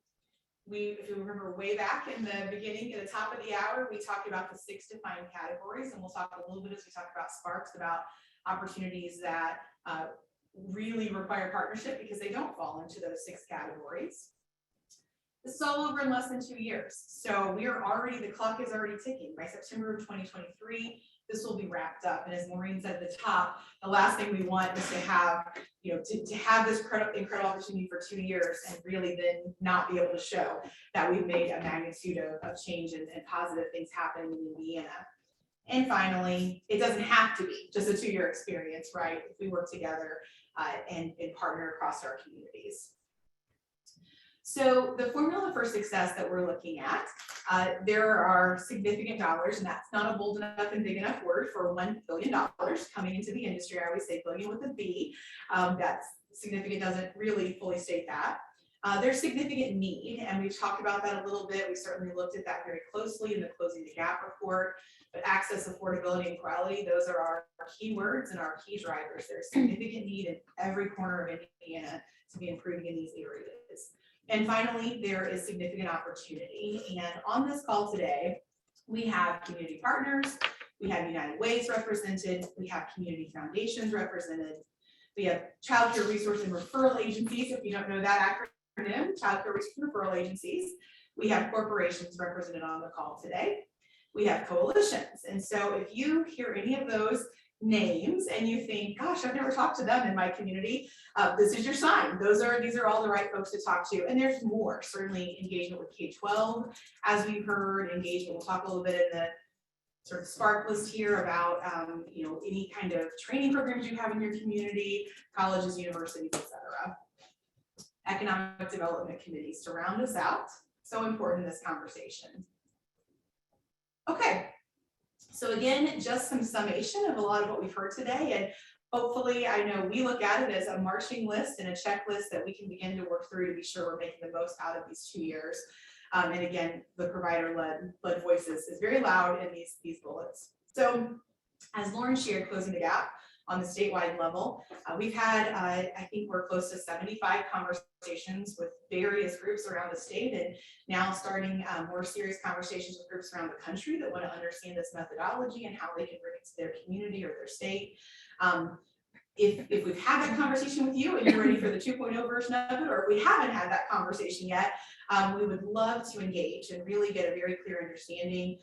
If you remember way back in the beginning, at the top of the hour, we talked about the 6 defined categories, and we'll talk a little bit as we talk about sparks about opportunities that really require partnership because they don't fall into those 6 categories. This is all over in less than 2 years. So the clock is already ticking. By September of 2023, this will be wrapped up. And as Maureen said at the top, the last thing we want is to have, to have this incredible opportunity for 2 years and really then not be able to show that we've made a magnitude of change and positive things happening in Indiana. And finally, it doesn't have to be just a 2-year experience, right? If we work together and partner across our communities. So the formula for success that we're looking at, there are significant dollars, and that's not a bold enough and big enough word for $1 billion coming into the industry. I always say billion with a B. That's significant, doesn't really fully state that. There's significant need, and we've talked about that a little bit. We certainly looked at that very closely in the Closing the Gap report, but access, affordability, and quality, those are our key words and our key drivers. There's significant need in every corner of Indiana to be improving in these areas. And finally, there is significant opportunity. And on this call today, we have community partners, we have United Way's represented, we have community foundations represented, we have child care resource and referral agencies, if you don't know that acronym, child care resource and referral agencies. We have corporations represented on the call today. We have coalitions. And so if you hear any of those names and you think, gosh, I've never talked to them in my community, this is your sign. These are all the right folks to talk to. And there's more, certainly engagement with K-12, as we've heard, engagement, we'll talk a little bit in the sort of spark list here about any kind of training programs you have in your community, colleges, universities, etc. Economic development committees to round us out. So important in this conversation. Okay. So again, just some summation of a lot of what we've heard today, and hopefully, I know we look at it as a marching list and a checklist that we can begin to work through to be sure we're making the most out of these 2 years. And again, the provider-led voices is very loud in these bullets. So as Lauren shared, Closing the Gap on the statewide level, we've had, I think we're close to 75 conversations with various groups around the state, and now starting more serious conversations with groups around the country that want to understand this methodology and how they can bring it to their community or their state. If we've had that conversation with you and you're ready for the 2.0 version of it, or if we haven't had that conversation yet, we would love to engage and really get a very clear understanding,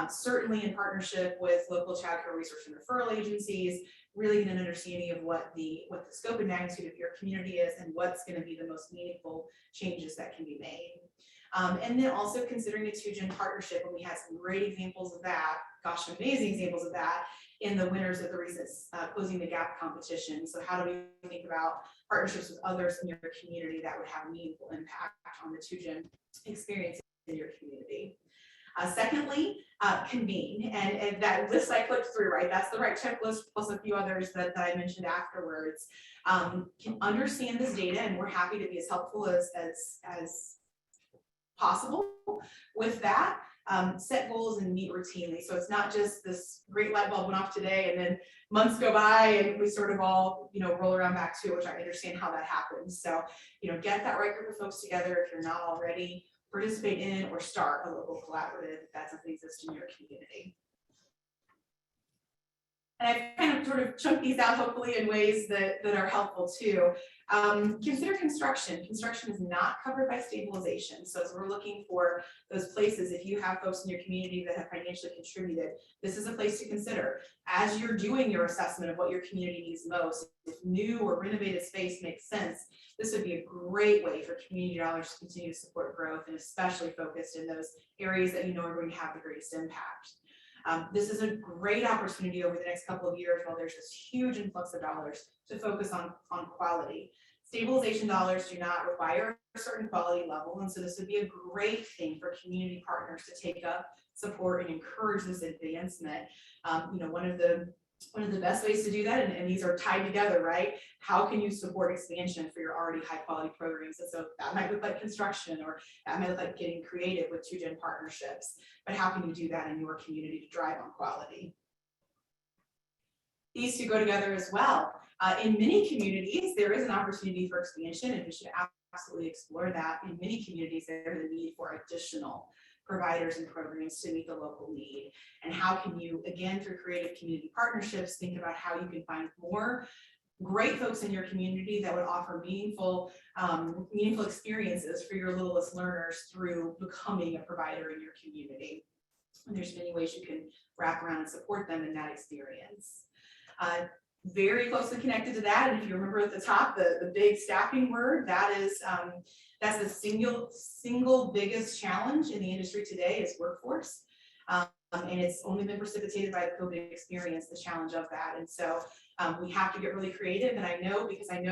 certainly in partnership with local child care resource and referral agencies, really get an understanding of what the scope and magnitude of your community is and what's going to be the most meaningful changes that can be made. And then also considering a 2-gen partnership, and we had some great examples of that, gosh, amazing examples of that in the winners of the recent Closing the Gap competition. So how do we think about partnerships with others in your community that would have a meaningful impact on the 2-gen experience in your community? Secondly, convene, and that list I clicked through, right? That's the right checklist plus a few others that I mentioned afterwards. Can understand this data, and we're happy to be as helpful as possible with that. Set goals and meet routinely. So it's not just this great light bulb went off today and then months go by and we sort of all, roll around back to it, which I understand how that happens. So, get that right group of folks together if you're not already, participate in or start a local collaborative if that doesn't exist in your community. And I've kind of sort of chunked these out hopefully in ways that are helpful too. Consider construction. Construction is not covered by stabilization. So as we're looking for those places, if you have folks in your community that have financially contributed, this is a place to consider. As you're doing your assessment of what your community needs most, if new or renovated space makes sense, this would be a great way for community dollars to continue to support growth, and especially focused in those areas that are going to have the greatest impact. This is a great opportunity over the next couple of years while there's this huge influx of dollars to focus on quality. Stabilization dollars do not require a certain quality level, and so this would be a great thing for community partners to take up, support, and encourage this advancement. One of the best ways to do that, and these are tied together, right? How can you support expansion for your already high quality programs? And so that might look like construction, or that might look like getting creative with 2-gen partnerships, but how can you do that in your community to drive on quality? These two go together as well. In many communities, there is an opportunity for expansion, and we should absolutely explore that. In many communities, there's a need for additional providers and programs to meet the local need. And how can you, again, through creative community partnerships, think about how you can find more great folks in your community that would offer meaningful experiences for your littlest learners through becoming a provider in your community. And there's many ways you can wrap around and support them in that experience. Very closely connected to that, and if you remember at the top, the big staffing word, that's the single biggest challenge in the industry today is workforce. And it's only been precipitated by the COVID experience, the challenge of that. And so we have to get really creative. And I know, because I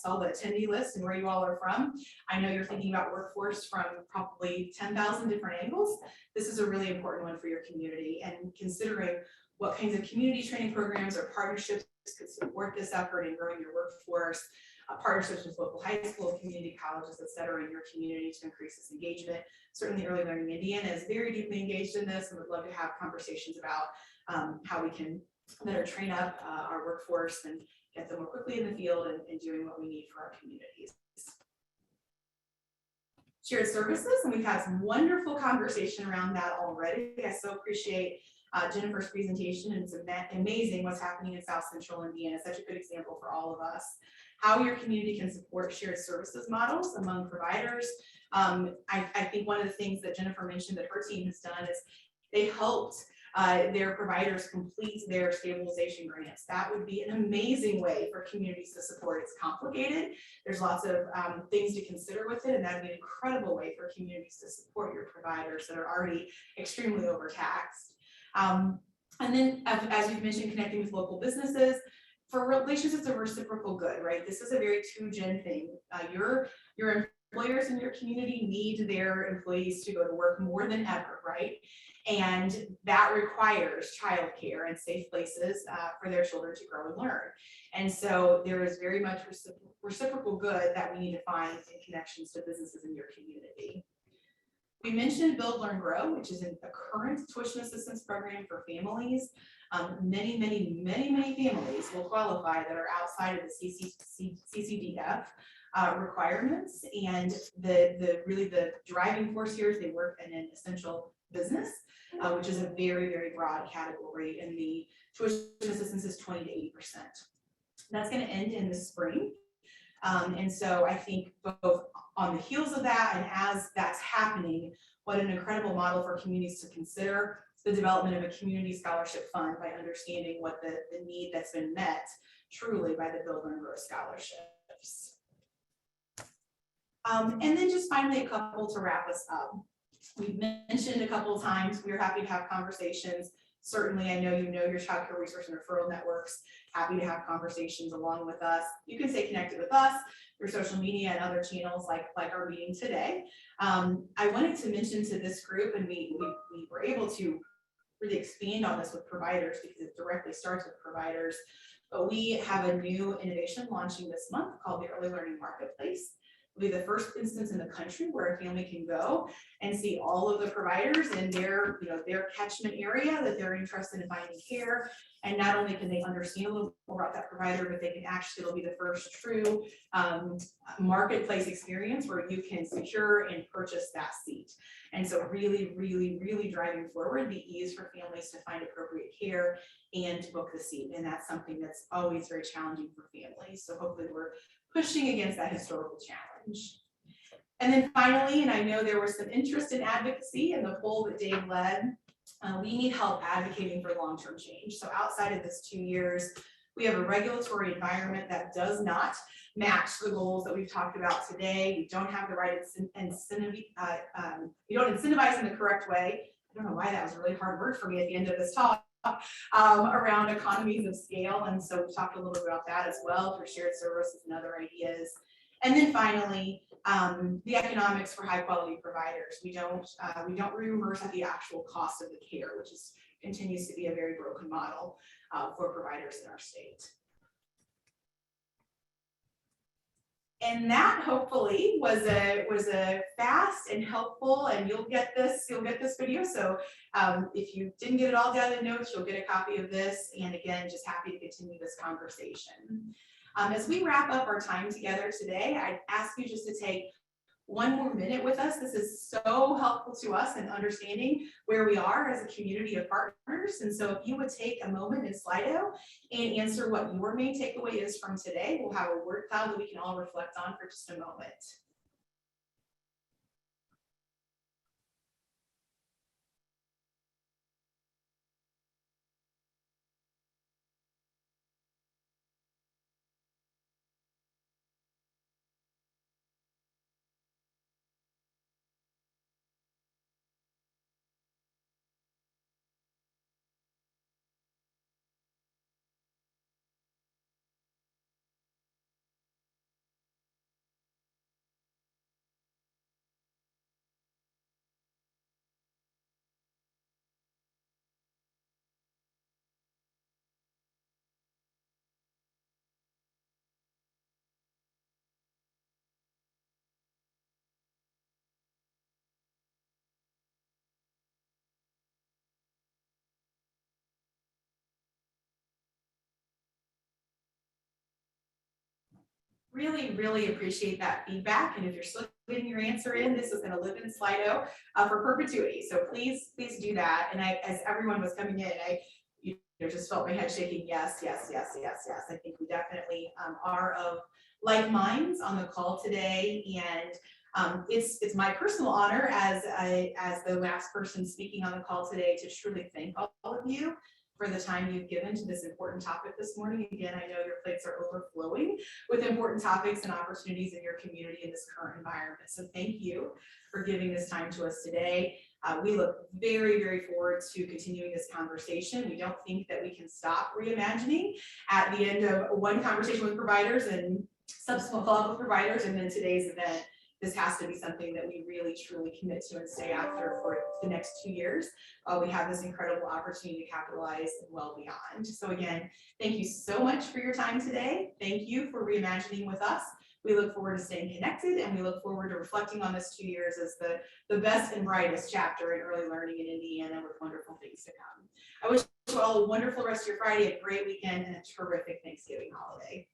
saw the attendee list and where you all are from, I know you're thinking about workforce from probably 10,000 different angles. This is a really important one for your community, and considering what kinds of community training programs or partnerships could support this effort in growing your workforce, partnerships with local high school, community colleges, et cetera, in your community to increase this engagement. Certainly Early Learning Indiana is very deeply engaged in this and would love to have conversations about how we can better train up our workforce and get them more quickly in the field and doing what we need for our communities. Shared services, and we've had some wonderful conversation around that already. I so appreciate Jennifer's presentation, and it's amazing what's happening in South Central Indiana. Such a good example for all of us. How your community can support shared services models among providers. I think one of the things that Jennifer mentioned that her team has done is they helped their providers complete their stabilization grants. That would be an amazing way for communities to support. It's complicated. There's lots of things to consider with it, and that would be an incredible way for communities to support your providers that are already extremely overtaxed. And then, as you've mentioned, connecting with local businesses. For relationships of reciprocal good, right? This is a very 2-gen thing. Your employers in your community need their employees to go to work more than ever, right? And that requires childcare and safe places for their children to grow and learn. And so there is very much reciprocal good that we need to find in connections to businesses in your community. We mentioned Build, Learn, Grow, which is a current tuition assistance program for families. Many families will qualify that are outside of the CCDF requirements, and the driving force here is they work in an essential business, which is a very broad category, and the tuition assistance is 20 to 80%. That's going to end in the spring, and so I think both on the heels of that and as that's happening, what an incredible model for communities to consider. The development of a community scholarship fund by understanding what the need that's been met truly by the Build, Learn, Grow scholarships. And then just finally a couple to wrap us up. We've mentioned a couple of times, we're happy to have conversations. Certainly, I know you know your child care resource and referral networks, happy to have conversations along with us. You can stay connected with us through social media and other channels like our meeting today. I wanted to mention to this group, and we were able to really expand on this with providers because it directly starts with providers, but we have a new innovation launching this month called the Early Learning Marketplace. It'll be the first instance in the country where a family can go and see all of the providers in their catchment area that they're interested in finding care. And not only can they understand a little more about that provider, but they can actually, it'll be the first true marketplace experience where you can secure and purchase that seat. And so really driving forward the ease for families to find appropriate care and to book the seat. And that's something that's always very challenging for families. So hopefully we're pushing against that historical challenge. And then finally, and I know there was some interest in advocacy in the poll that Dave led, we need help advocating for long-term change. So outside of this 2 years, we have a regulatory environment that does not match the goals that we've talked about today. We don't have the right incentive, we don't incentivize in the correct way. I don't know why that was a really hard word for me at the end of this talk. Around economies of scale. And so we talked a little bit about that as well for shared services and other ideas. And then finally, the economics for high quality providers. We don't reimburse at the actual cost of the care, which continues to be a very broken model for providers in our state. And that hopefully was a fast and helpful, and you'll get this video. So if you didn't get it all down in notes, you'll get a copy of this. And again, just happy to continue this conversation. As we wrap up our time together today, I'd ask you just to take one more minute with us. This is so helpful to us in understanding where we are as a community of partners. And so if you would take a moment in Slido and answer what your main takeaway is from today, we'll have a word cloud that we can all reflect on for just a moment. really, really appreciate that feedback. And if you're still getting your answer in, this is gonna live in Slido for perpetuity. So please do that. And as everyone was coming in, I just felt my head shaking. Yes, yes, yes, yes, yes. I think we definitely are of like minds on the call today. And it's my personal honor as the last person speaking on the call today to truly thank all of you for the time you've given to this important topic this morning. Again, I know your plates are overflowing with important topics and opportunities in your community in this current environment. So thank you for giving this time to us today. We look very, very forward to continuing this conversation. We don't think that we can stop reimagining at the end of one conversation with providers and subsequent follow-up with providers, and then today's event. This has to be something that we really truly commit to and stay after for the next 2 years. We have this incredible opportunity to capitalize and well beyond. So again, thank you so much for your time today. Thank you for reimagining with us. We look forward to staying connected, and we look forward to reflecting on this 2 years as the best and brightest chapter in early learning in Indiana with wonderful things to come. I wish you all a wonderful rest of your Friday, a great weekend, and a terrific Thanksgiving holiday.